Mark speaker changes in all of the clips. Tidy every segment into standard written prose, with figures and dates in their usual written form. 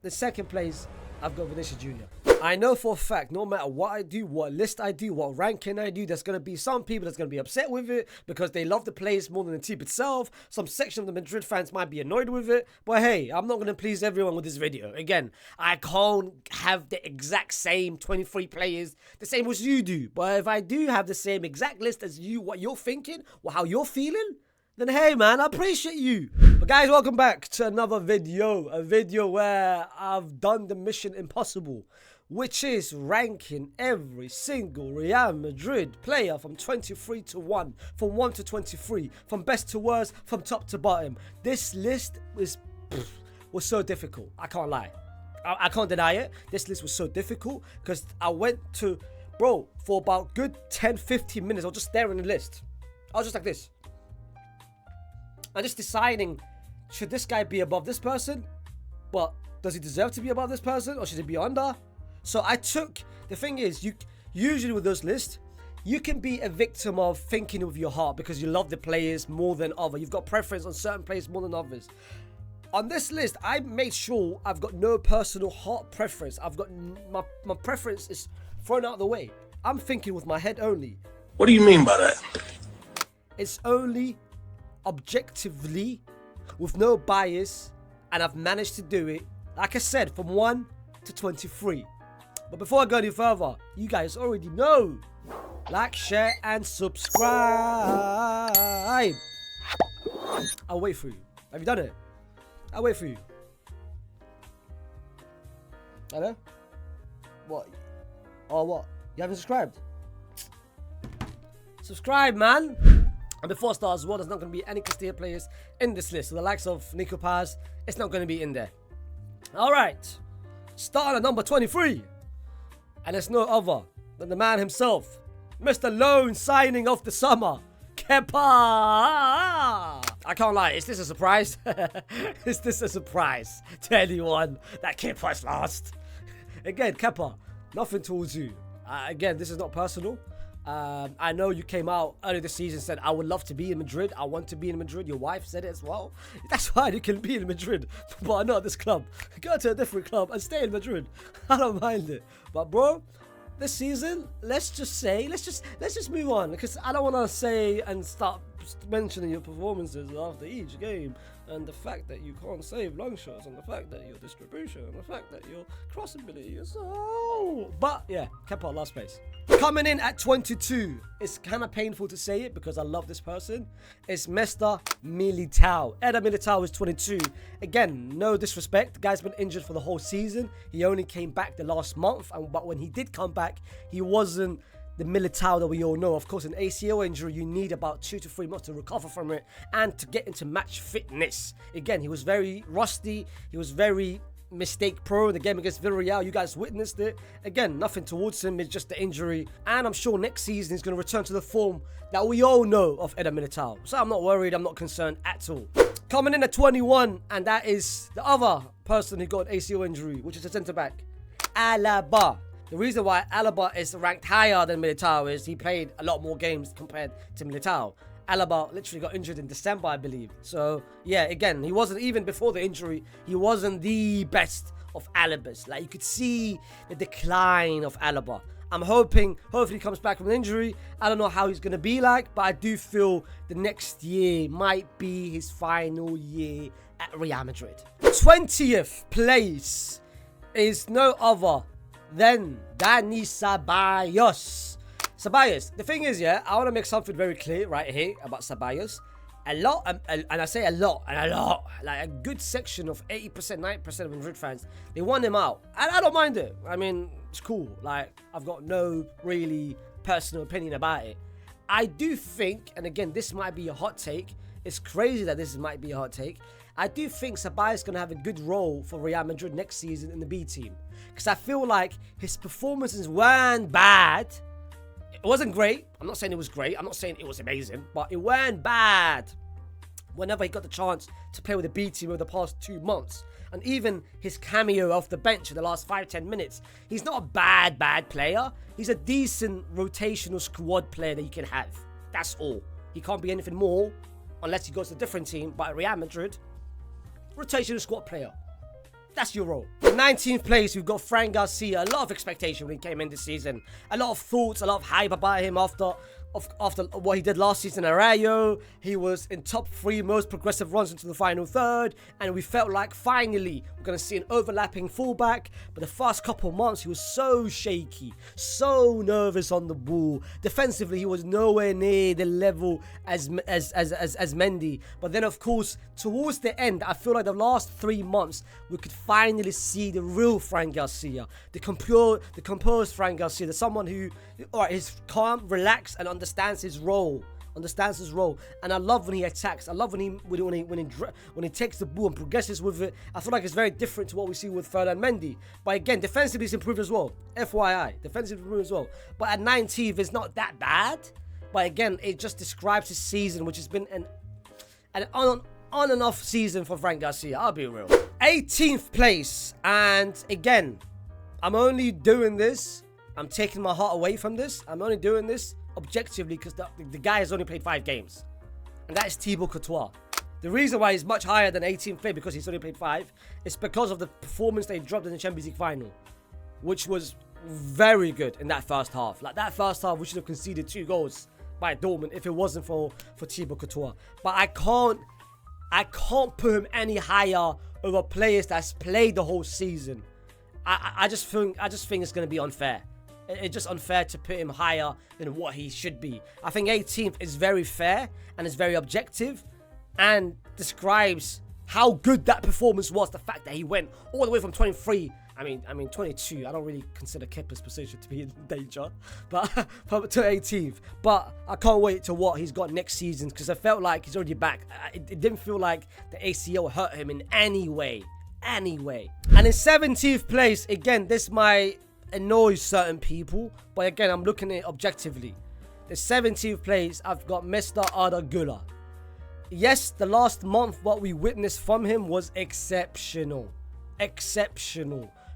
Speaker 1: The second place, I've got Vinicius Jr. I know for a fact, no matter what I do, what list I do, what ranking I do, there's going to be some people that's going to be upset with it because they love the players more than the team itself. Some section of the Madrid fans might be annoyed with it. But hey, I'm not going to please everyone with this video. Again, I can't have the exact same 23 players, the same as you do. But if I do have the same exact list as you, what you're thinking, or how you're feeling, then hey man, I appreciate you. But guys, welcome back to another video. A video where I've done the mission impossible, which is ranking every single Real Madrid player from 23 to 1, from 1 to 23, from best to worst, from top to bottom. This list was so difficult. I can't lie. I can't deny it. This list was so difficult because I went to, bro, for about good 10-15 minutes, I was just staring at the list. I was just like this. I'm just deciding, should this guy be above this person? But does he deserve to be above this person, or should he be under? So I took, the thing is, you usually with those lists, you can be a victim of thinking with your heart because you love the players more than others. You've got preference on certain players more than others. On this list, I made sure I've got no personal heart preference. I've got, my preference is thrown out of the way. I'm thinking with my head only.
Speaker 2: What do you mean by that?
Speaker 1: It's only objectively, with no bias, and I've managed to do it, like I said, from 1 to 23. But before I go any further, you guys already know, like, share, and subscribe. I'll wait for you. Have you done it? I'll wait for you. Hello? What? Oh, what? You haven't subscribed? Subscribe, man! And before I start as well, there's not going to be any Castilla players in this list. So the likes of Nico Paz, it's not going to be in there. Alright. Starting at number 23. And it's no other than the man himself. Mr. Loan signing of the summer. Kepa! I can't lie, is this a surprise? Is this a surprise to anyone that Kepa's last? Again, Kepa, nothing towards you. Again, this is not personal. I know you came out earlier this season and said, I would love to be in Madrid. I want to be in Madrid. Your wife said it as well. That's fine. You can be in Madrid, but not this club. Go to a different club and stay in Madrid. I don't mind it. But bro, this season, let's just move on, because I don't want to say and start mentioning your performances after each game, and the fact that you can't save long shots, and the fact that your distribution, and the fact that your cross ability is so... But yeah, Kepa last place. Coming in at 22, it's kind of painful to say it because I love this person. It's Mr. Militao. Eder Militao is 22. Again, no disrespect. The guy's been injured for the whole season. He only came back the last month, but when he did come back, he wasn't the Militao that we all know. Of course, an ACL injury, you need about 2 to 3 months to recover from it and to get into match fitness. Again, he was very rusty. He was very mistake prone. The game against Villarreal, you guys witnessed it. Again, nothing towards him, it's just the injury, and I'm sure next season he's going to return to the form that we all know of Eder Militao. So I'm not worried, I'm not concerned at all. Coming in at 21, and that is the other person who got an ACL injury, which is a centre-back, Alaba. The reason why Alaba is ranked higher than Militao is he played a lot more games compared to Militao. Alaba literally got injured in December, I believe. So, yeah, again, he wasn't, even before the injury, he wasn't the best of Alabas. Like, you could see the decline of Alaba. I'm hopefully he comes back from an injury. I don't know how he's going to be like, but I do feel the next year might be his final year at Real Madrid. 20th place is no other than Dani Ceballos. Ceballos, the thing is, yeah, I want to make something very clear right here about Ceballos. A lot, and I say a lot, like a good section of 80%, 90% of Madrid fans, they want him out. And I don't mind it. I mean, it's cool. Like, I've got no really personal opinion about it. I do think, and again, this might be a hot take. It's crazy that this might be a hot take. I do think Ceballos is going to have a good role for Real Madrid next season in the B team. Because I feel like his performances weren't bad. It wasn't great. I'm not saying it was great. I'm not saying it was amazing. But it weren't bad whenever he got the chance to play with the B team over the past 2 months. And even his cameo off the bench in the last 5-10 minutes. He's not a bad player. He's a decent rotational squad player that you can have. That's all. He can't be anything more unless he goes to a different team. But at Real Madrid, rotational squad player. That's your role. In 19th place, we've got Frank Garcia. A lot of expectation when he came in this season. A lot of thoughts, a lot of hype about him after what he did last season at Rayo. He was in top 3 most progressive runs into the final third, and we felt like finally we're going to see an overlapping fullback. But the first couple months, he was so shaky, so nervous on the ball. Defensively, he was nowhere near the level as Mendy. But then, of course, towards the end, I feel like the last 3 months, we could finally see the real Frank Garcia, the composed Frank Garcia, the someone who, alright, is calm, relaxed, and understands his role. And I love when he attacks. I love when he takes the ball and progresses with it. I feel like it's very different to what we see with Ferdinand Mendy. But again, defensively he's improved as well. FYI, defensively improved as well. But at 19th, it's not that bad. But again, it just describes his season, which has been an on and off season for Frank Garcia. I'll be real. 18th place, and again, I'm only doing this. I'm taking my heart away from this. I'm only doing this objectively because the guy has only played 5 games. And that is Thibaut Courtois. The reason why he's much higher than 18th place because he's only played 5 is because of the performance they dropped in the Champions League final, which was very good in that first half. Like that first half, we should have conceded 2 goals by Dortmund if it wasn't for Thibaut Courtois. But I can't put him any higher over players that's played the whole season. I just think it's going to be unfair. It's just unfair to put him higher than what he should be. I think 18th is very fair and is very objective and describes how good that performance was. The fact that he went all the way from 23. I mean 22. I don't really consider Kepa's position to be in danger, but to 18th. But I can't wait to what he's got next season because I felt like he's already back. It didn't feel like the ACL hurt him in any way. And in 17th place, again, this might annoy certain people, but again, I'm looking at it objectively. The 17th place, I've got Mr. Arda Güler. Yes, the last month, what we witnessed from him was exceptional.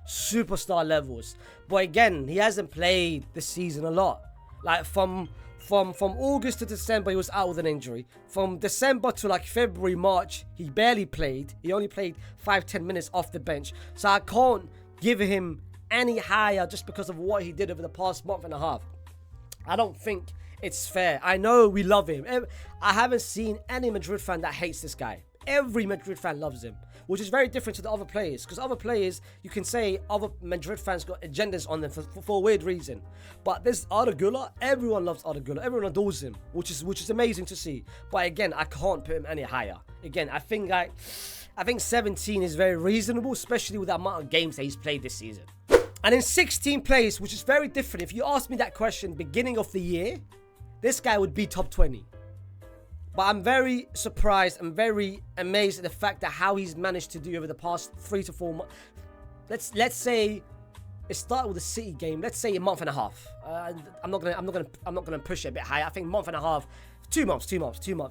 Speaker 1: Superstar levels. But again, he hasn't played this season a lot. Like from August to December, he was out with an injury. From December to like February, March, he barely played. He only played 5-10 minutes off the bench. So I can't give him any higher just because of what he did over the past month and a half. I don't think it's fair. I know we love him. I haven't seen any Madrid fan that hates this guy. Every Madrid fan loves him, which is very different to the other players. Because other players, you can say other Madrid fans got agendas on them for a weird reason. But this Arda Güler, everyone loves Arda Güler. Everyone adores him, which is amazing to see. But again, I can't put him any higher. Again, I think 17 is very reasonable, especially with the amount of games that he's played this season. And in 16th place, which is very different. If you asked me that question beginning of the year, this guy would be top 20. But I'm very surprised and very amazed at the fact that how he's managed to do over the past 3 to 4 months. Let's say it started with the City game. Let's say a month and a half. I'm not gonna push it a bit higher. I think month and a half, 2 months.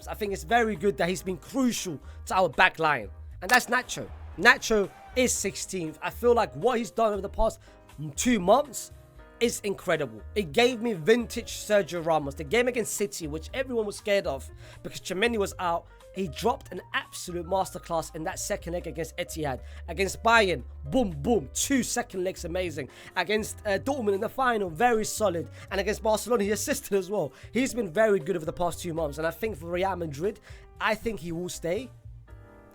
Speaker 1: I think it's very good that he's been crucial to our back line, and that's Nacho. Nacho is 16th. I feel like what he's done over the past 2 months is incredible. It gave me vintage Sergio Ramos. The game against City, which everyone was scared of because Tchouaméni was out, he dropped an absolute masterclass in that second leg against Etihad. Against Bayern, boom, 2 second legs, amazing. Against Dortmund in the final, very solid. And against Barcelona, he assisted as well. He's been very good over the past 2 months. And I think for Real Madrid, I think he will stay.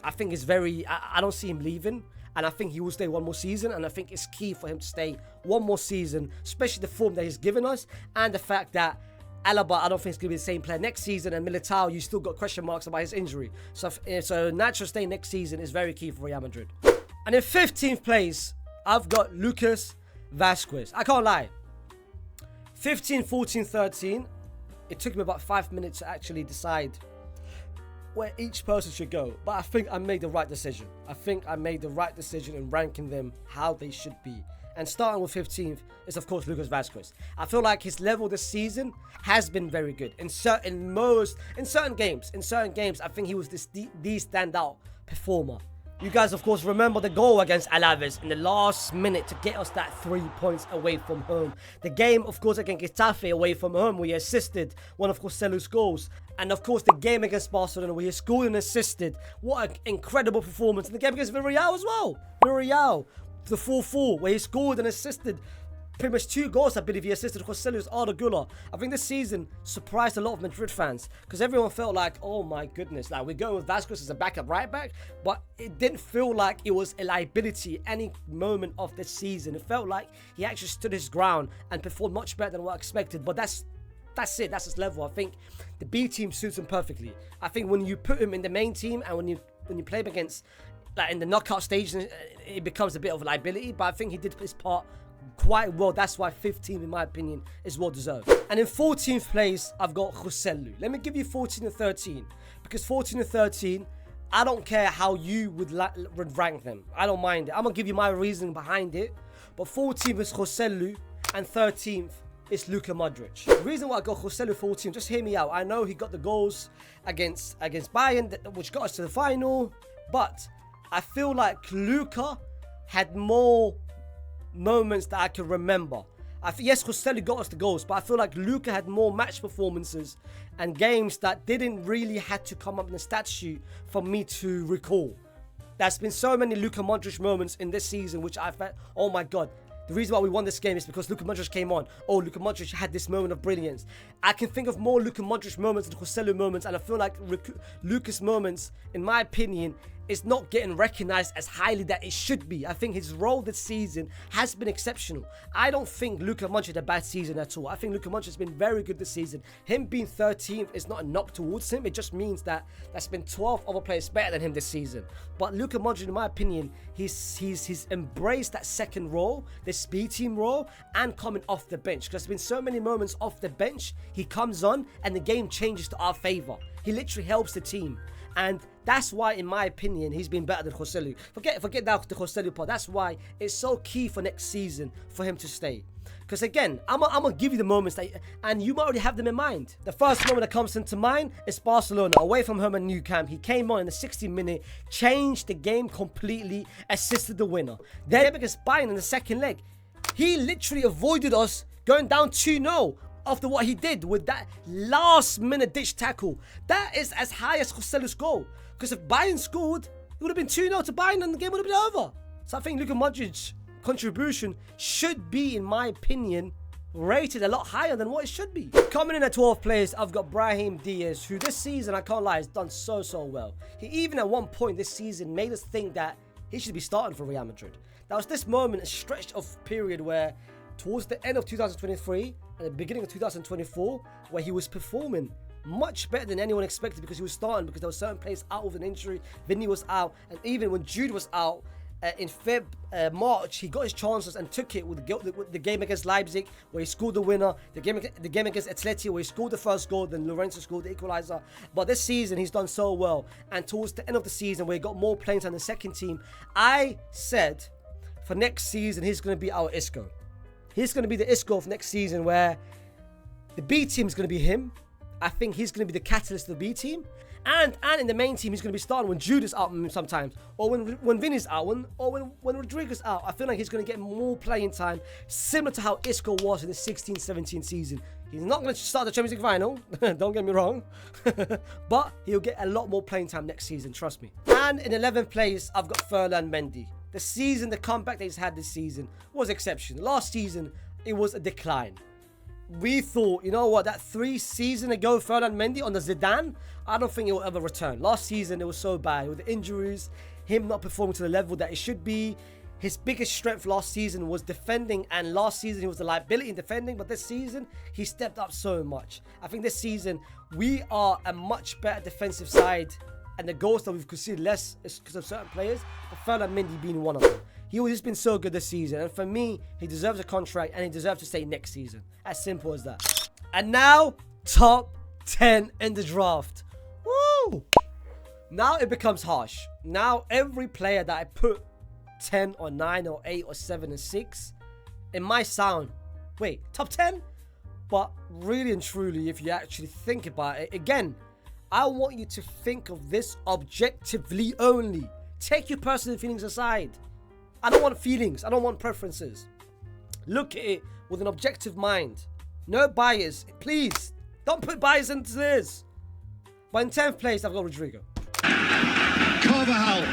Speaker 1: I think it's I don't see him leaving. And I think he will stay one more season. And I think it's key for him to stay one more season, especially the form that he's given us. And the fact that Alaba, I don't think it's going to be the same player next season. And Militao, you still got question marks about his injury. So Nacho staying next season is very key for Real Madrid. And in 15th place, I've got Lucas Vazquez. I can't lie. 15, 14, 13. It took me about 5 minutes to actually decide where each person should go. But I think I made the right decision. I think I made the right decision in ranking them how they should be. And starting with 15th is, of course, Lucas Vazquez. I feel like his level this season has been very good. In certain games, I think he was the standout performer. You guys, of course, remember the goal against Alaves in the last minute to get us that 3 points away from home. The game, of course, against Getafe away from home, where he assisted one of Joselu's goals. And, of course, the game against Barcelona, where he scored and assisted. What an incredible performance. And the game against Villarreal as well. Villarreal, the 4-4, where he scored and assisted. Pretty much 2 goals, I believe he assisted Joselu's Arda Güler. I think this season surprised a lot of Madrid fans because everyone felt like, oh my goodness, like we're going with Vasquez as a backup right back, but it didn't feel like it was a liability any moment of the season. It felt like he actually stood his ground and performed much better than what I expected. But that's it. That's his level. I think the B team suits him perfectly. I think when you put him in the main team and when you play him against, like in the knockout stage, it becomes a bit of a liability. But I think he did his part quite well. That's why 15th, in my opinion, is well deserved. And in 14th place, I've got Joselu. Let me give you 14 and 13. Because 14 and 13, I don't care how you would rank them. I don't mind it. I'm going to give you my reasoning behind it. But 14th is Joselu and 13th is Luka Modric. The reason why I got Joselu 14, just hear me out. I know he got the goals against Bayern, which got us to the final. But I feel like Luka had more moments that I can remember. Yes, Joselu got us the goals, but I feel like Luka had more match performances and games that didn't really have to come up in the stat sheet for me to recall. There's been so many Luka Modric moments in this season which I felt, oh my god, the reason why we won this game is because Luka Modric came on. Oh, Luka Modric had this moment of brilliance. I can think of more Luka Modric moments than Joselu moments, and I feel like Luka's moments, in my opinion, is not getting recognized as highly that it should be. I think his role this season has been exceptional. I don't think Luka Modric had a bad season at all. I think Luka Modric has been very good this season. Him being 13th is not a knock towards him. It just means that there's been 12 other players better than him this season. But Luka Modric, in my opinion, he's embraced that second role, this B team role, and coming off the bench. Because there's been so many moments off the bench, he comes on and the game changes to our favor. He literally helps the team. And that's why, in my opinion, he's been better than Joselu. Forget that the Joselu part. That's why it's so key for next season for him to stay. Because again, I'm gonna give you the moments and you might already have them in mind. The first moment that comes into mind is Barcelona away from home at Nou Camp. He came on in the 60th minute, changed the game completely, assisted the winner. Then against Bayern in the second leg, he literally avoided us going down 2-0. After what he did with that last minute ditch tackle. That is as high as Joselu's goal. Because if Bayern scored, it would have been 2-0 to Bayern and the game would have been over. So I think Luka Modric's contribution should be, in my opinion, rated a lot higher than what it should be. Coming in at 12th place, I've got Brahim Diaz, who this season, I can't lie, has done so well. He even at one point this season made us think that he should be starting for Real Madrid. There was this moment, a stretch of period where towards the end of 2023 and the beginning of 2024, where he was performing much better than anyone expected because he was starting, because there were certain players out with an injury. Vinny was out, and even when Jude was out in March, he got his chances and took it with the game against Leipzig, where he scored the winner, the game against Atleti, where he scored the first goal, then Lorenzo scored the equalizer. But this season, he's done so well, and towards the end of the season, where he got more playing time than the second team, I said for next season, he's going to be our Isco. He's going to be the Isco of next season, where the B team is going to be him. I think he's going to be the catalyst of the B team. And in the main team, he's going to be starting when Jude is out sometimes. Or when Vinny's out. Or when Rodrigo's out. I feel like he's going to get more playing time. Similar to how Isco was in the 16-17 season. He's not going to start the Champions League final. Don't get me wrong. But he'll get a lot more playing time next season. Trust me. And in 11th place, I've got Ferland Mendy. The comeback that he's had this season was exceptional. Last season, it was a decline. We thought, you know what, that 3 seasons ago, Ferland Mendy on the Zidane, I don't think it will ever return. Last season, it was so bad with the injuries, him not performing to the level that it should be. His biggest strength last season was defending, and last season he was a liability in defending, but this season, he stepped up so much. I think this season, we are a much better defensive side, and the goals that we've conceded less is because of certain players, but Ferland Mendy being one of them. He's been so good this season, and for me, he deserves a contract, and he deserves to stay next season. As simple as that. And now, top 10 in the draft. Woo! Now it becomes harsh. Now every player that I put 10 or 9 or 8 or 7 and 6, it might sound, wait, top 10? But really and truly, if you actually think about it, again, I want you to think of this objectively only. Take your personal feelings aside. I don't want feelings. I don't want preferences. Look at it with an objective mind. No bias. Please, don't put bias into this. But in 10th place, I've got Rodrigo.
Speaker 2: Carvajal.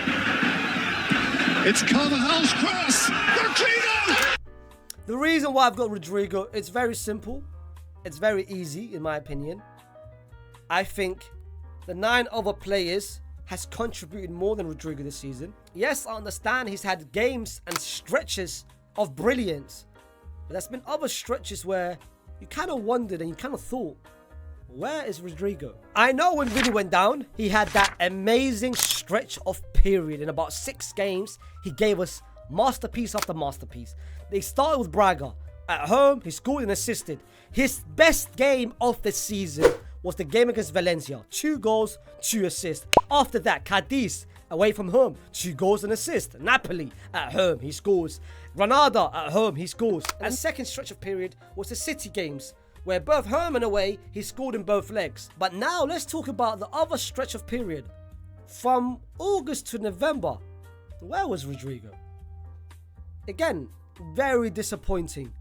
Speaker 2: It's Carvajal's cross. Rodrigo!
Speaker 1: The reason why I've got Rodrigo, it's very simple. It's very easy, in my opinion. I think the 9 other players has contributed more than Rodrigo this season. Yes, I understand he's had games and stretches of brilliance. But there's been other stretches where you kind of wondered and you kind of thought, where is Rodrigo? I know when Vinny went down, he had that amazing stretch of period. In about 6 games, he gave us masterpiece after masterpiece. They started with Braga. At home, he scored and assisted. His best game of the season was the game against Valencia. 2 goals, 2 assists. After that, Cadiz, away from home, 2 goals and assists. Napoli, at home, he scores. Granada, at home, he scores. And the second stretch of period was the City games, where both home and away, he scored in both legs. But now, let's talk about the other stretch of period. From August to November, where was Rodrigo? Again, very disappointing.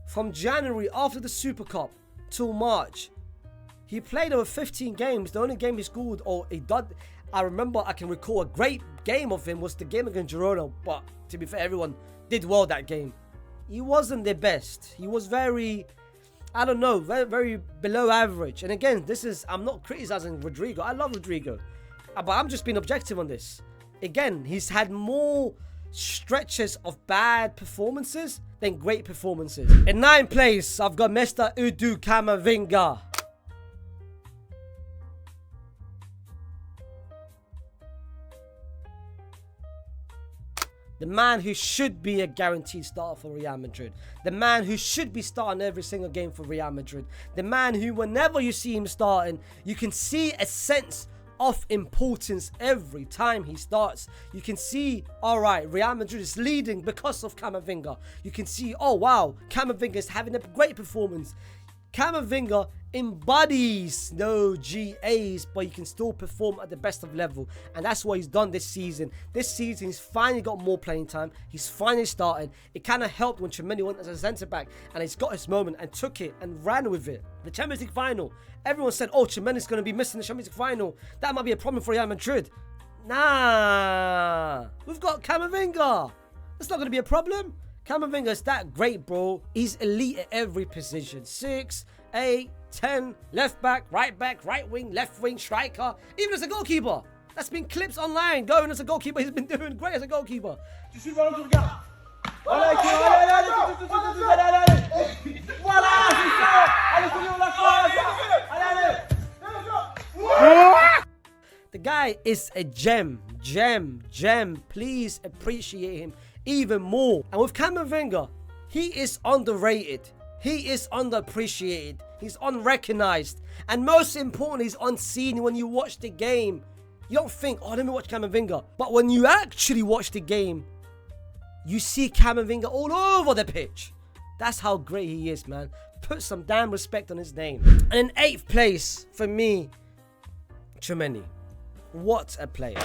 Speaker 1: From January after the Super Cup till March, he played over 15 games. The only game he scored, or he did, I remember, I can recall a great game of him was the game against Girona. But to be fair, everyone did well that game. He wasn't the best. He was very, I don't know, very below average. And again, I'm not criticizing Rodrigo. I love Rodrigo. But I'm just being objective on this. Again, he's had more stretches of bad performances than great performances. In 9th place, I've got Mr. Edu Camavinga. The man who should be a guaranteed starter for Real Madrid. The man who should be starting every single game for Real Madrid. The man who, whenever you see him starting, you can see a sense of importance every time he starts. You can see, all right, Real Madrid is leading because of Camavinga. You can see, oh wow, Camavinga is having a great performance. Camavinga embodies no GAs, but he can still perform at the best of level, and that's what he's done this season. This season, he's finally got more playing time. He's finally started. It kind of helped when Tchouaméni went as a centre back, and he's got his moment and took it and ran with it. The Champions League final, everyone said, "Oh, Tchouaméni's going to be missing the Champions League final. That might be a problem for Real Madrid." Nah, we've got Camavinga. That's not going to be a problem. Camavinga is that great, bro. He's elite at every position. 6, 8, 10, left back, right wing, left wing, striker, even as a goalkeeper. That's been clips online. Going as a goalkeeper, he's been doing great as a goalkeeper. The guy is a gem. Please appreciate him even more. And with Camavinga, he is underrated. He is underappreciated. He's unrecognized. And most importantly, he's unseen. When you watch the game, you don't think, oh, let me watch Camavinga. But when you actually watch the game, you see Camavinga all over the pitch. That's how great he is, man. Put some damn respect on his name. And in 8th place, for me, Tchouaméni. What a player.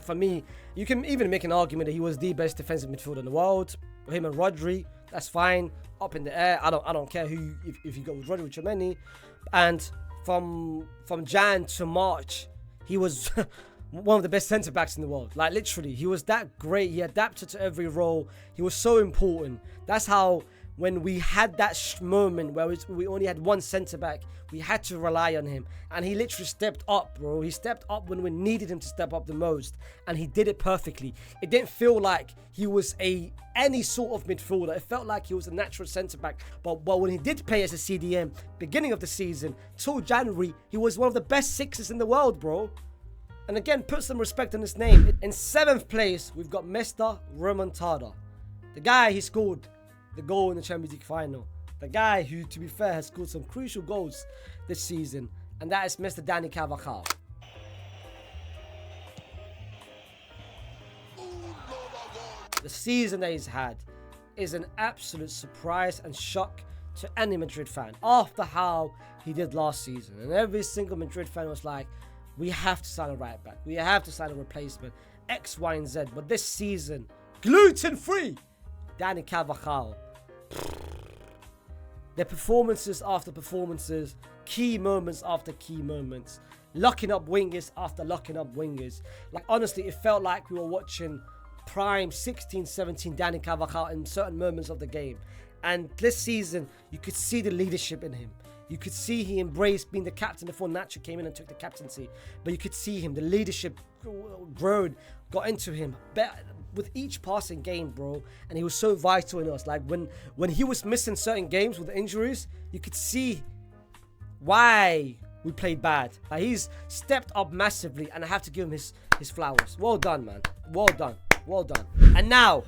Speaker 1: For me, you can even make an argument that he was the best defensive midfielder in the world. Him and Rodri, that's fine. Up in the air, I don't care who if you go with Rodri or Tchouaméni. And from Jan to March, he was one of the best centre backs in the world. Like literally, he was that great. He adapted to every role. He was so important. That's how, when we had that moment where we only had one centre back, we had to rely on him. And he literally stepped up, bro. He stepped up when we needed him to step up the most. And he did it perfectly. It didn't feel like he was any sort of midfielder. It felt like he was a natural centre back. But when he did play as a CDM, beginning of the season, till January, he was one of the best 6s in the world, bro. And again, put some respect on his name. In 7th place, we've got Mr. Remontada. The guy, he scored the goal in the Champions League final. The guy who, to be fair, has scored some crucial goals this season. And that is Mr. Dani Carvajal. The season that he's had is an absolute surprise and shock to any Madrid fan after how he did last season. And every single Madrid fan was like, we have to sign a right back. We have to sign a replacement. X, Y, and Z. But this season, gluten-free, Dani Carvajal. The performances after performances, key moments after key moments, locking up wingers after locking up wingers. Like, honestly, it felt like we were watching prime 16, 17 Dani Carvajal in certain moments of the game. And this season, you could see the leadership in him. You could see he embraced being the captain before Nacho came in and took the captaincy. But you could see him, the leadership grown, got into him with each passing game, bro. And he was so vital in us. Like when he was missing certain games with injuries, you could see why we played bad. Like, he's stepped up massively, and I have to give him his flowers. Well done, man. Well done. Well done. And now,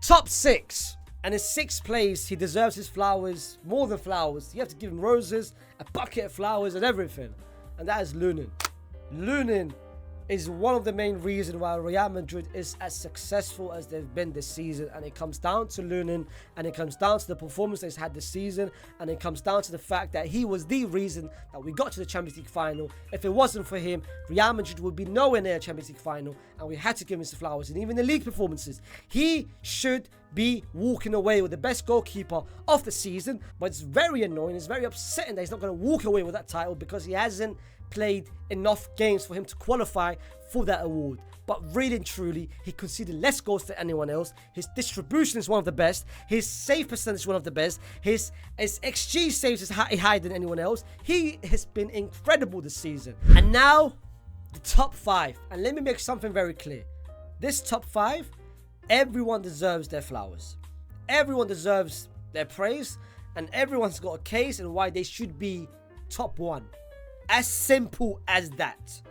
Speaker 1: top 6. And in 6th place, he deserves his flowers, more than flowers. You have to give him roses, a bucket of flowers, and everything. And that is Lunin. Lunin is one of the main reasons why Real Madrid is as successful as they've been this season. And it comes down to Lunin, and it comes down to the performance they've had this season, and it comes down to the fact that he was the reason that we got to the Champions League final. If it wasn't for him, Real Madrid would be nowhere near a Champions League final, and we had to give him his flowers. And even the league performances, he should be walking away with the best goalkeeper of the season. But it's very annoying, it's very upsetting that he's not going to walk away with that title, because he hasn't played enough games for him to qualify for that award. But really and truly, he conceded less goals than anyone else. His distribution is one of the best. His save percentage is one of the best. His XG saves is higher than anyone else. He has been incredible this season. And now, the top 5. And let me make something very clear. This top 5, everyone deserves their flowers. Everyone deserves their praise. And everyone's got a case and why they should be top 1. As simple as that.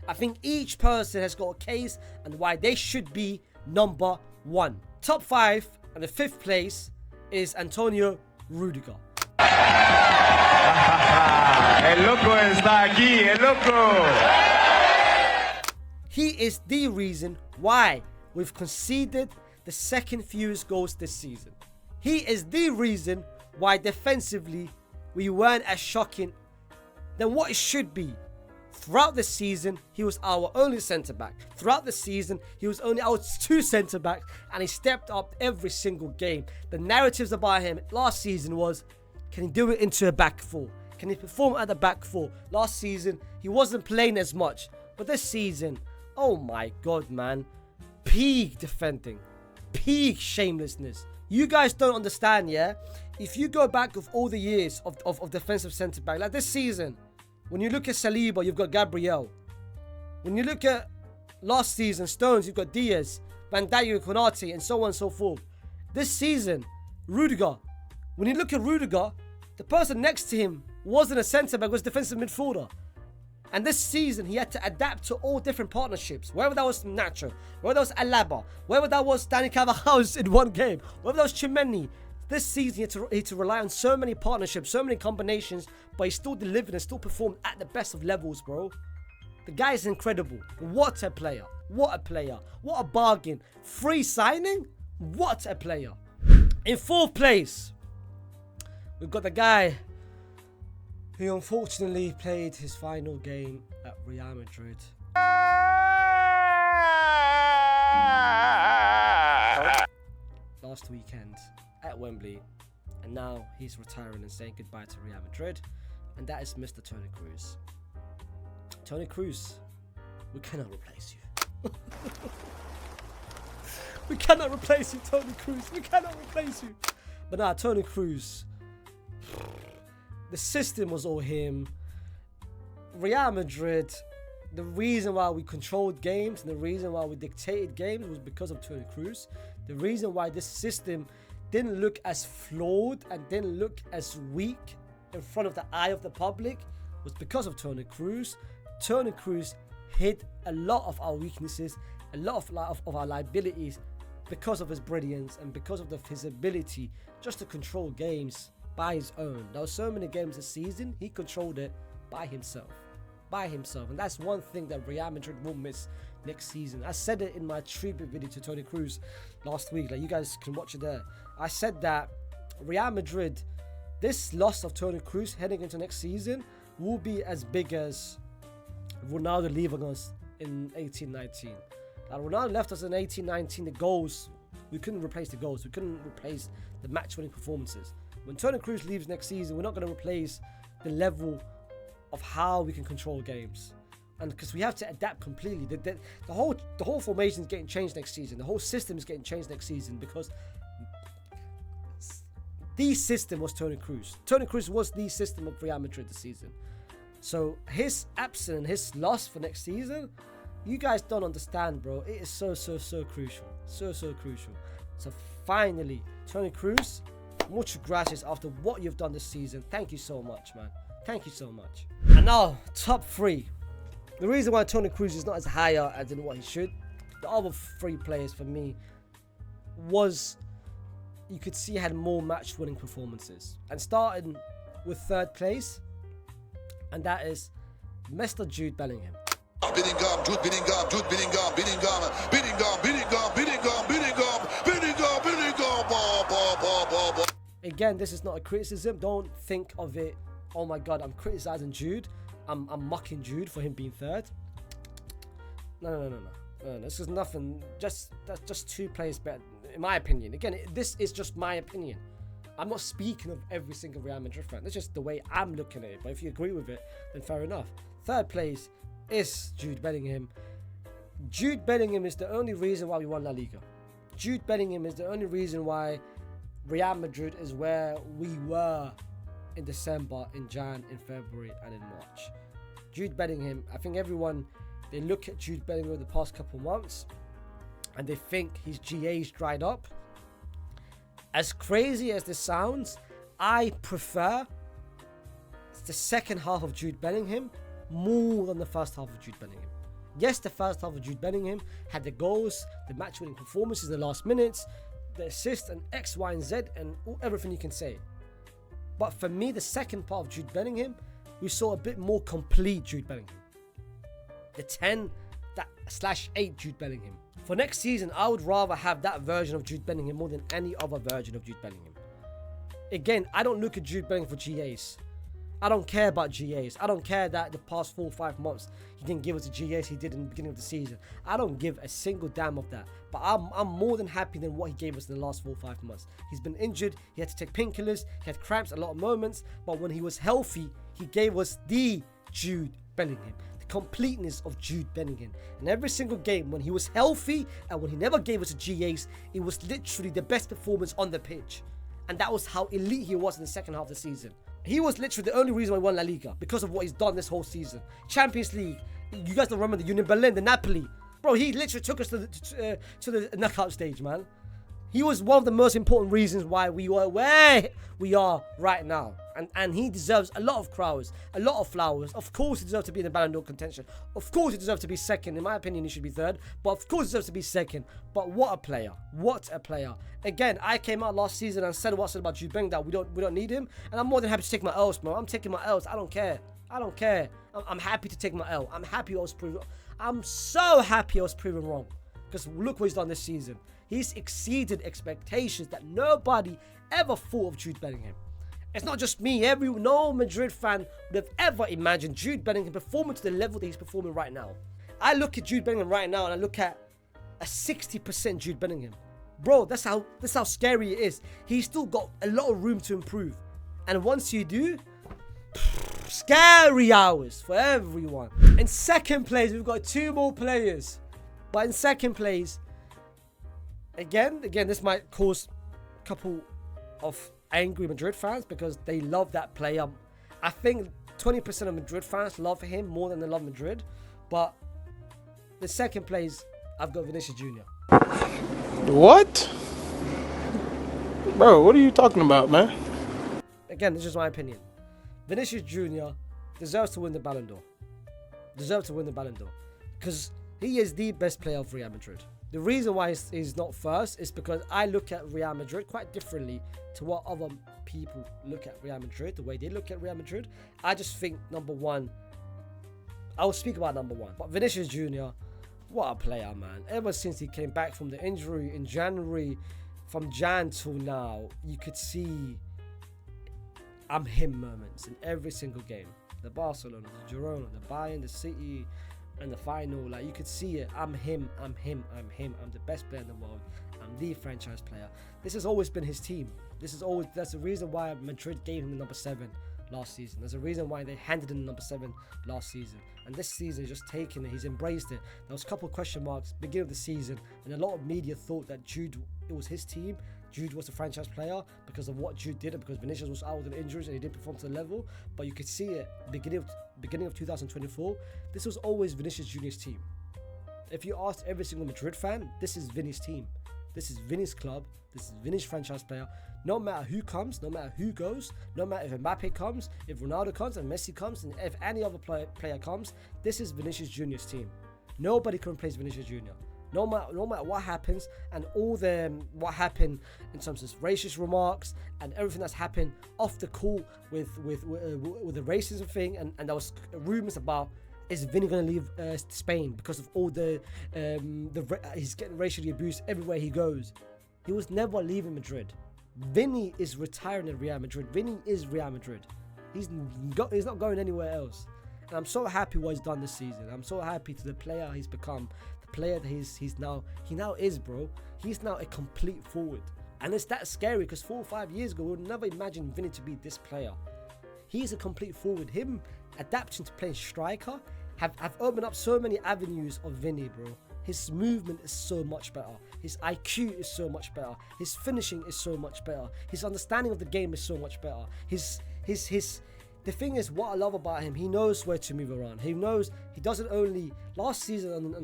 Speaker 1: I think each person has got a case and why they should be number 1. Top 5 and the 5th place is Antonio Rudiger.
Speaker 3: El loco está aquí, el loco.
Speaker 1: He is the reason why we've conceded the second fewest goals this season. He is the reason why defensively we weren't as shocking than what it should be. Throughout the season, he was our only centre-back. Throughout the season, he was only our 2 centre-backs, and he stepped up every single game. The narratives about him last season was, can he do it into a back 4? Can he perform at the back 4? Last season, he wasn't playing as much. But this season, oh my god, man. Peak defending. Peak shamelessness. You guys don't understand, yeah? If you go back of all the years of defensive centre-back, like this season, when you look at Saliba, you've got Gabriel. When you look at last season, Stones, you've got Diaz, Van Dijk, Konate, and so on and so forth. This season, Rudiger. When you look at Rudiger, the person next to him wasn't a centre-back, was defensive midfielder. And this season, he had to adapt to all different partnerships. Whether that was Nacho, whether that was Alaba, whether that was Dani Carvajal in one game, whether that was Chimeni. This season, he had to rely on so many partnerships, so many combinations, but he still delivered and still performed at the best of levels, bro. The guy is incredible. What a player. What a player. What a bargain. Free signing? What a player. In 4th place, we've got the guy who unfortunately played his final game at Real Madrid. Last weekend at Wembley, and now he's retiring and saying goodbye to Real Madrid, and that is Mr. Toni Kroos. Toni Kroos, we cannot replace you. We cannot replace you, Toni Kroos. We cannot replace you. But nah, Toni Kroos, the system was all him. Real Madrid, the reason why we controlled games and the reason why we dictated games was because of Toni Kroos. The reason why this system didn't look as flawed and didn't look as weak in front of the eye of the public was because of Toni Kroos. Toni Kroos hid a lot of our weaknesses, a lot of our liabilities because of his brilliance and because of his ability just to control games by his own. There were so many games this season, he controlled it by himself. And that's one thing that Real Madrid will miss next season. I said it in my tribute video to Toni Kroos last week. Like, you guys can watch it there. I said that Real Madrid this loss of Toni Kroos heading into next season will be as big as Ronaldo leaving us in 18-19. Ronaldo left us in 18-19. The goals, we couldn't replace the goals. We couldn't replace the match-winning performances. When Toni Kroos leaves next season, we're not going to replace the level of how we can control games. And because we have to adapt completely. The whole formation is getting changed next season. The whole system is getting changed next season because the system was Toni Kroos. Toni Kroos was the system of Real Madrid this season. So his absence and his loss for next season, you guys don't understand, bro. It is so crucial. So crucial. So finally, Toni Kroos, muchas gracias after what you've done this season. Thank you so much, man. Thank you so much. And now, top 3. The reason why Toni Kroos is not as higher as in what he should, the other 3 players for me was, you could see had more match-winning performances. And starting with 3rd place, and that is Mr. Jude Bellingham.
Speaker 4: Bellingham, Jude Bellingham, Jude Bellingham, Bellingham,
Speaker 1: Again, this is not a criticism. Don't think of it, oh my god, I'm criticizing Jude. I'm mocking Jude for him being 3rd. No. This is nothing. That's just 2 players better, in my opinion. Again, this is just my opinion. I'm not speaking of every single Real Madrid fan. That's just the way I'm looking at it. But if you agree with it, then fair enough. 3rd place is Jude Bellingham. Jude Bellingham is the only reason why we won La Liga. Jude Bellingham is the only reason why Real Madrid is where we were in December, in Jan, in February, and in March. Jude Bellingham, I think everyone, they look at Jude Bellingham the past couple months and they think his GA's dried up. As crazy as this sounds, I prefer the second half of Jude Bellingham more than the first half of Jude Bellingham. Yes, the first half of Jude Bellingham had the goals, the match-winning performances in the last minutes, the assists and X, Y, and Z, and everything you can say. But for me, the second part of Jude Bellingham, we saw a bit more complete Jude Bellingham. The 10/8 Jude Bellingham. For next season, I would rather have that version of Jude Bellingham more than any other version of Jude Bellingham. Again, I don't look at Jude Bellingham for GAs. I don't care about GAs. I don't care that the past 4 or 5 months he didn't give us the GAs he did in the beginning of the season. I don't give a single damn of that. But I'm more than happy than what he gave us in the last 4 or 5 months. He's been injured. He had to take painkillers. He had cramps a lot of moments. But when he was healthy, he gave us the Jude Bellingham. The completeness of Jude Bellingham. And every single game, when he was healthy and when he never gave us the GAs, it was literally the best performance on the pitch. And that was how elite he was in the second half of the season. He was literally the only reason why we won La Liga, because of what he's done this whole season. Champions League, you guys don't remember the Union Berlin, the Napoli. Bro, he literally took us to the knockout stage, man. He was one of the most important reasons why we are where we are right now. And he deserves a lot of crowds, a lot of flowers. Of course he deserves to be in the Ballon d'Or contention. Of course he deserves to be 2nd. In my opinion, he should be 3rd. But of course he deserves to be 2nd. But what a player. What a player. Again, I came out last season and said what I said about Jude Bellingham, that we don't need him. And I'm more than happy to take my L's, bro. I'm taking my L's. I don't care. I'm happy to take my L. I'm happy I was proven. I'm so happy I was proven wrong. Because look what he's done this season. He's exceeded expectations that nobody ever thought of Jude Bellingham. It's not just me. No Madrid fan would have ever imagined Jude Bellingham performing to the level that he's performing right now. I look at Jude Bellingham right now and I look at a 60% Jude Bellingham. Bro, that's how scary it is. He's still got a lot of room to improve. And once you do, scary hours for everyone. In 2nd place, we've got 2 more players. But in 2nd place, again, this might cause a couple of angry Madrid fans because they love that player. I think 20% of Madrid fans love him more than they love Madrid. But the 2nd place, I've got Vinicius Jr.
Speaker 5: What? Bro, what are you talking about, man?
Speaker 1: Again, this is my opinion. Vinicius Jr. deserves to win the Ballon d'Or. Because he is the best player of Real Madrid. The reason why he's not first is because I look at Real Madrid quite differently to what other people look at Real Madrid, the way they look at Real Madrid. I just think number 1, I will speak about number 1. But Vinicius Jr., what a player, man. Ever since he came back from the injury in January, from Jan till now, you could see I'm him moments in every single game. The Barcelona, the Girona, the Bayern, the City, and the final. Like, you could see it. I'm him. I'm the best player in the world. I'm the franchise player. This has always been his team. That's the reason why Madrid gave him the number 7 last season. There's a reason why they handed him the number 7 last season. And this season, he's just taken it. He's embraced it. There was a couple of question marks beginning of the season, and a lot of media thought that it was his team. Jude was the franchise player because of what Jude did, and because Vinicius was out with injuries and he didn't perform to the level. But you could see it beginning of 2024. This was always Vinicius Junior's team. If you asked every single Madrid fan, this is Vinny's team. This is Vinny's club. This is Vinny's franchise player. No matter who comes, no matter who goes, no matter if Mbappe comes, if Ronaldo comes, and Messi comes, and if any other player comes, this is Vinicius Junior's team. Nobody can replace Vinicius Junior. No matter what happens, and all what happened in terms of racist remarks and everything that's happened off the court with the racism thing, and there was rumors about, is Vinny going to leave Spain because of all he's getting racially abused everywhere he goes. He was never leaving Madrid. Vinny is retiring at Real Madrid. Vinny is Real Madrid. He's not going anywhere else. And I'm so happy what he's done this season. I'm so happy to the player he's become, the player that he now is, bro. He's now a complete forward. And it's that scary because 4 or 5 years ago, we would never imagine Vinny to be this player. He's a complete forward. Him adapting to playing striker have opened up so many avenues of Vinny, bro. His movement is so much better. His IQ is so much better. His finishing is so much better. His understanding of the game is so much better. The thing is, what I love about him, he knows where to move around. He knows he doesn't only last season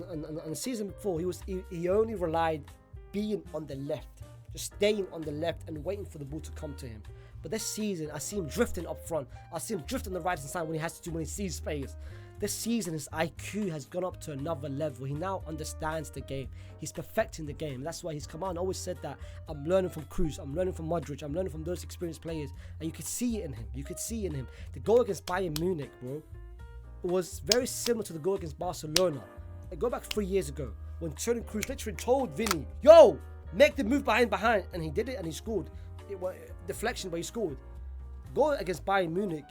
Speaker 1: and season before he only relied being on the left, just staying on the left and waiting for the ball to come to him. But this season, I see him drifting up front. I see him drift on the right hand side when he sees space. This season, his IQ has gone up to another level. He now understands the game. He's perfecting the game. That's why his command always said that I'm learning from Cruz, I'm learning from Modric, I'm learning from those experienced players. And you could see it in him. You could see it in him. The goal against Bayern Munich, bro, was very similar to the goal against Barcelona. Go back 3 years ago when Toni Kroos literally told Vinny, yo, make the move behind, and he did it and he scored. It was deflection, but he scored. Goal against Bayern Munich,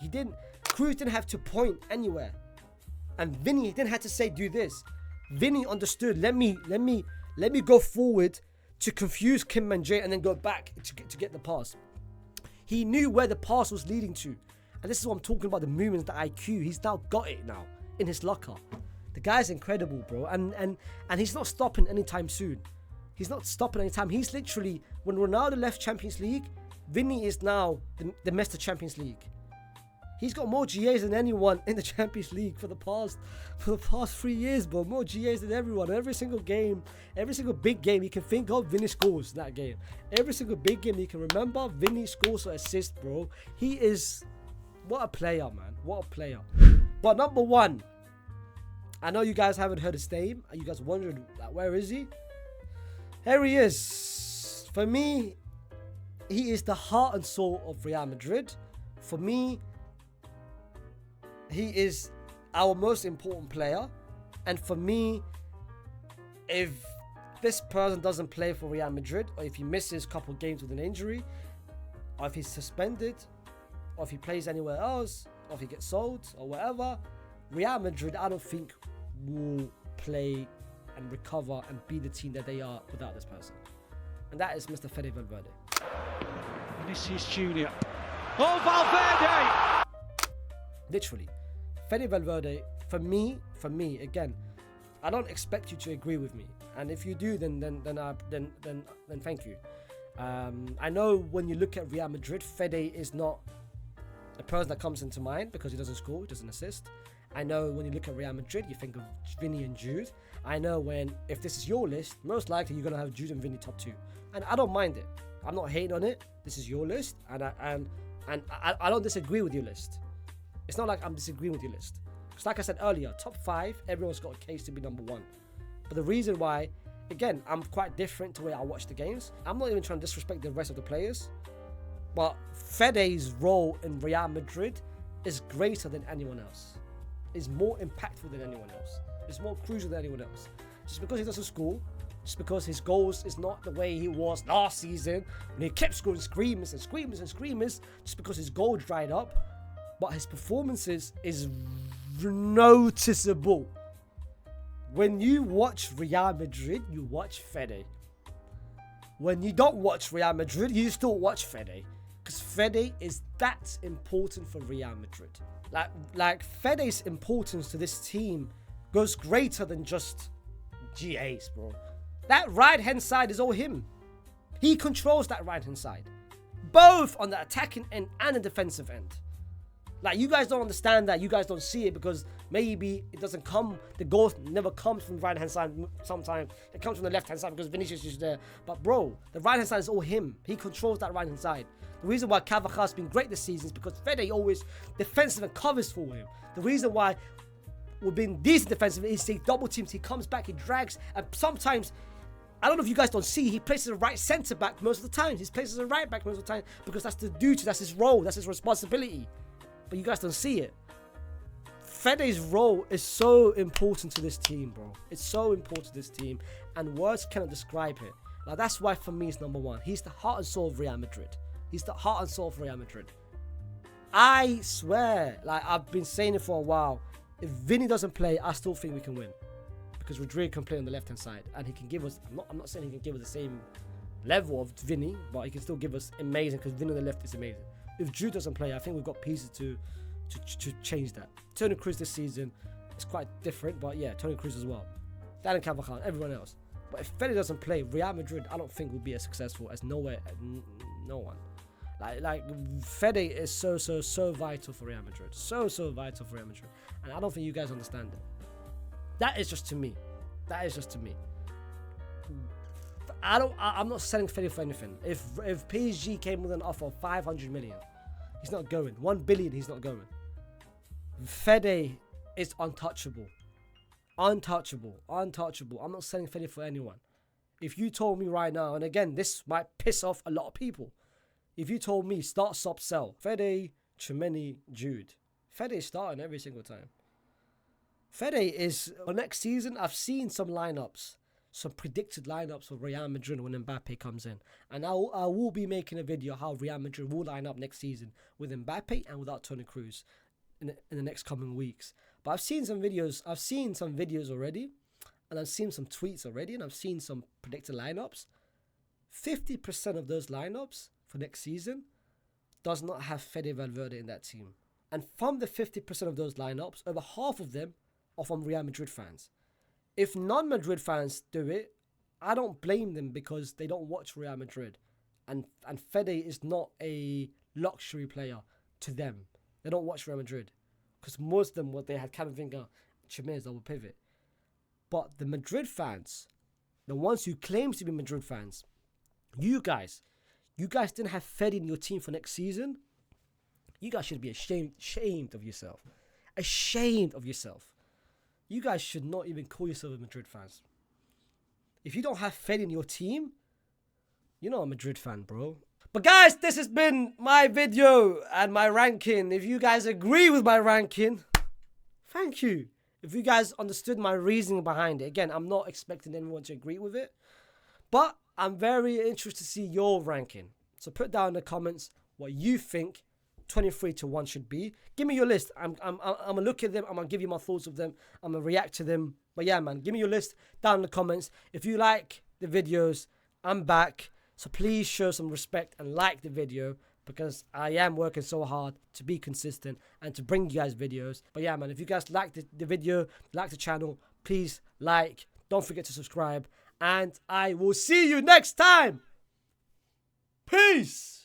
Speaker 1: Kroos didn't have to point anywhere. And Vinny didn't have to say, do this. Vinny understood, let me go forward to confuse Kim Min-jae and then go back to get the pass. He knew where the pass was leading to. And this is what I'm talking about, the movements, the IQ. He's now got it now in his locker. The guy's incredible, bro. And he's not stopping anytime soon. He's not stopping anytime. He's literally, when Ronaldo left Champions League, Vinny is now the Mr. Champions League. He's got more GAs than anyone in the Champions League for the past 3 years, bro. More GAs than everyone. Every single game, every single big game you can think of, Vinny scores in that game. Every single big game you can remember, Vinny scores or assists, bro. He is, what a player, man. What a player. But number 1, I know you guys haven't heard his name. You guys wondered, like, where is he? Here he is. For me, he is the heart and soul of Real Madrid. For me, he is our most important player. And for me, if this person doesn't play for Real Madrid, or if he misses a couple games with an injury, or if he's suspended, or if he plays anywhere else, or if he gets sold, or whatever, Real Madrid, I don't think, will play and recover and be the team that they are without this person. And that is Mr. Fede Valverde.
Speaker 6: Vinicius Junior. Oh, Valverde!
Speaker 1: Literally, Fede Valverde, for me, again, I don't expect you to agree with me, and if you do, then thank you. I know when you look at Real Madrid, Fede is not a person that comes into mind because he doesn't score, he doesn't assist. I know when you look at Real Madrid, you think of Vinny and Jude. I know if this is your list, most likely you're gonna have Jude and Vinny top 2, and I don't mind it. I'm not hating on it. This is your list, and I don't disagree with your list. It's not like I'm disagreeing with your list. Because like I said earlier, top 5, everyone's got a case to be number 1. But the reason why, again, I'm quite different to the way I watch the games. I'm not even trying to disrespect the rest of the players. But Fede's role in Real Madrid is greater than anyone else. Is more impactful than anyone else. It's more crucial than anyone else. Just because he doesn't score, just because his goals is not the way he was last season when he kept scoring screamers and screamers and screamers, just because his goal dried up. But his performances is noticeable. When you watch Real Madrid, you watch Fede. When you don't watch Real Madrid, you still watch Fede. Because Fede is that important for Real Madrid. Like Fede's importance to this team goes greater than just GAs, bro. That right-hand side is all him. He controls that right-hand side. Both on the attacking end and the defensive end. Like, you guys don't understand that. You guys don't see it because maybe it doesn't come. The goal never comes from the right-hand side sometimes. It comes from the left-hand side because Vinicius is there. But, bro, the right-hand side is all him. He controls that right-hand side. The reason why Carvajal's been great this season is because Fede always defensive and covers for him. The reason why we've been decent defensive is he double teams, he comes back, he drags, and sometimes, I don't know if you guys don't see, he places a right centre-back most of the time. He places a right-back most of the time because that's the duty, that's his role, that's his responsibility. But you guys don't see it. Fede's role is so important to this team, bro. It's so important to this team, and words cannot describe it. Like, that's why for me it's number one. He's the heart and soul of Real Madrid. He's the heart and soul of Real Madrid. I swear, like I've been saying it for a while, if Vinny doesn't play, I still think we can win. Because Rodrigo can play on the left-hand side, and he can give us, I'm not saying he can give us the same level of Vinny, but he can still give us amazing, because Vinny on the left is amazing. If Jude doesn't play, I think we've got pieces to change that. Toni Kroos this season is quite different, but yeah, Toni Kroos as well. Dan and Carvajal, everyone else. But if Fede doesn't play, Real Madrid, I don't think will be as successful as no one. Like Fede is so vital for Real Madrid. So vital for Real Madrid. And I don't think you guys understand it. That is just to me. I'm not selling Fede for anything. If PSG came with an offer of 500 million, he's not going. 1 billion, he's not going. Fede is untouchable. Untouchable. I'm not selling Fede for anyone. If you told me right now, and again, this might piss off a lot of people. If you told me start, stop, sell, Fede, Tchouameni, Jude, Fede is starting every single time. Fede is, next season, I've seen some lineups, some predicted lineups for Real Madrid when Mbappe comes in. And I will be making a video how Real Madrid will line up next season with Mbappe and without Toni Kroos in the next coming weeks. But I've seen some videos already, and I've seen some tweets already, and I've seen some predicted lineups. 50% of those lineups for next season does not have Fede Valverde in that team. And from the 50% of those lineups, over half of them are from Real Madrid fans. If non-Madrid fans do it, I don't blame them because they don't watch Real Madrid. And Fede is not a luxury player to them. They don't watch Real Madrid. Because most of them, what they had Camavinga, Chimenez, double pivot. But the Madrid fans, the ones who claim to be Madrid fans, you guys didn't have Fede in your team for next season. You guys should be ashamed of yourself. Ashamed of yourself. You guys should not even call yourself a Madrid fans. If you don't have Fede in your team, you're not a Madrid fan, bro. But guys, this has been my video and my ranking. If you guys agree with my ranking, thank you. If you guys understood my reasoning behind it. Again, I'm not expecting anyone to agree with it. But I'm very interested to see your ranking. So put down in the comments what you think 23-1 should be. Give me your list. I'm gonna look at them. I'm gonna give you my thoughts of them. I'm gonna react to them. But yeah, man, give me your list down in the comments. If you like the videos, I'm back. So please show some respect and like the video because I am working so hard to be consistent and to bring you guys videos. But yeah, man, if you guys like the video, like the channel, please like. Don't forget to subscribe. And I will see you next time. Peace.